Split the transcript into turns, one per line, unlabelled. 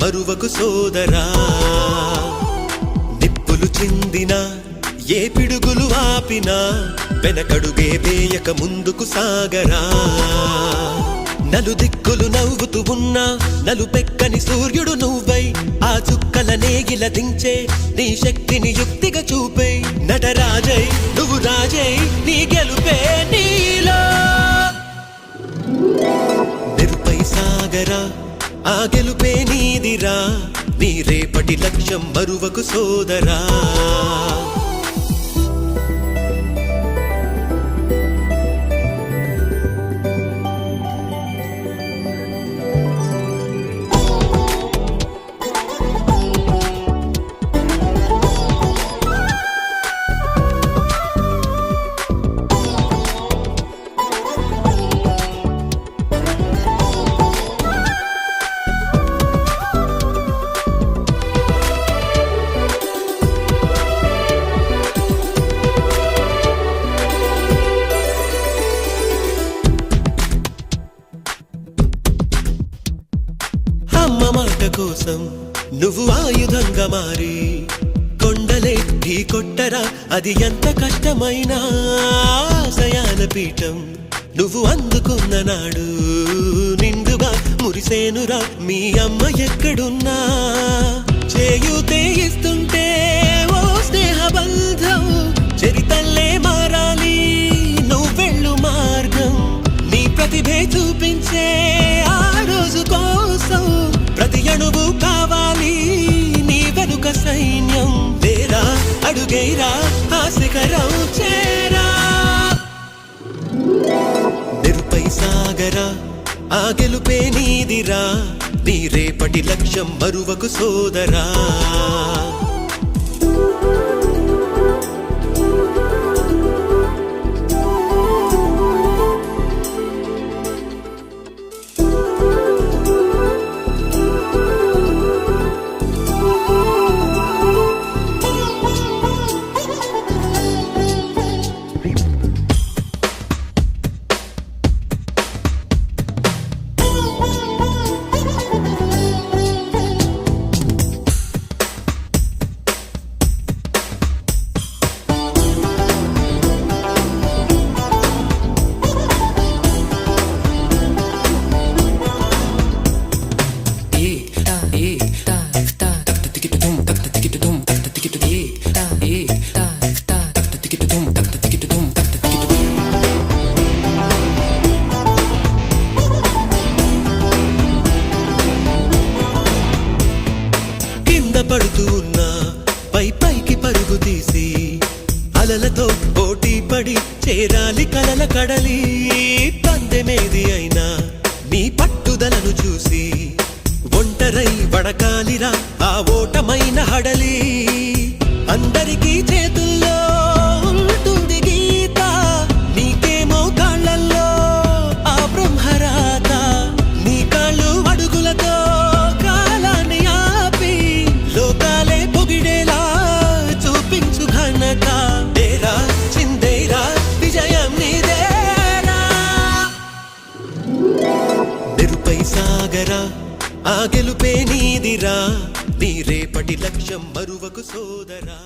మరువకు సోదరా నిప్పులు చిందిన ఏ పిడుగులు ఆపినా వెనకడుగే వేయక ముందుకు సాగరా నలుదిక్కులు నవ్వుతూ ఉన్నా నలుపెక్కని సూర్యుడు నువ్వై ఆ చుక్కల నేగిల దించే నీ శక్తిని యుక్తిగా చూపై నటరాజై నువ్వు రాజై నీ గెలుపే నీలో నిరుపై సాగరా ఆ గెలుపే నీదిరా నీ రేపటి లక్ష్యం మరువకు సోదరా అమ్మ మాట కోసం నువ్వు ఆయుధంగా మారి కొండలే ఢీ కొట్టరా అది ఎంత కష్టమైనా ఆశయాల పీఠం నువ్వు అందుకున్న నాడు నిండుగా మురిసేనురా మీ అమ్మ ఎక్కడున్నా చేయూతే ఇస్తుంటే ఓ స్నేహ బంధం చరితల్లే మారాలి నువ్వెళ్ళు మార్గం నీ ప్రతిభే చూపించే ఆ రోజు కోసం ప్రతి అణువు కావాలి నీ వెనుక సైన్యం లేరా అడుగైరా ఆ శిఖరం చేరా నిరుపై సాగరా ఆ గెలుపే నీదిరా నీ రేపటి లక్ష్యం మరువకు సోదరా పడుతూ ఉన్నా పై పైకి పరుగు తీసి అలలతో పోటీ పడి చేరాలి కలల కడలి పందెమేది అయినా నీ పట్టుదలను చూసి ఒంటరై వడకాలిరా ఆ ఓటమైన హడలి అందరికీ చేతుల్లో ఉంటుంది గీత నీకేమో కాళ్ళల్లో ఆ బ్రహ్మరాత నీ కాళ్ళు అడుగులతో కాలాన్ని ఆపి లోకాలే పొగిడేలా చూపించు ఘనత తేరా చిందేరా విజయం నీదేరా నిరుపై సాగరా ఆ గెలుపే నీదిరా నీ రేపటి లక్ష్యం మరువకు సోదరా.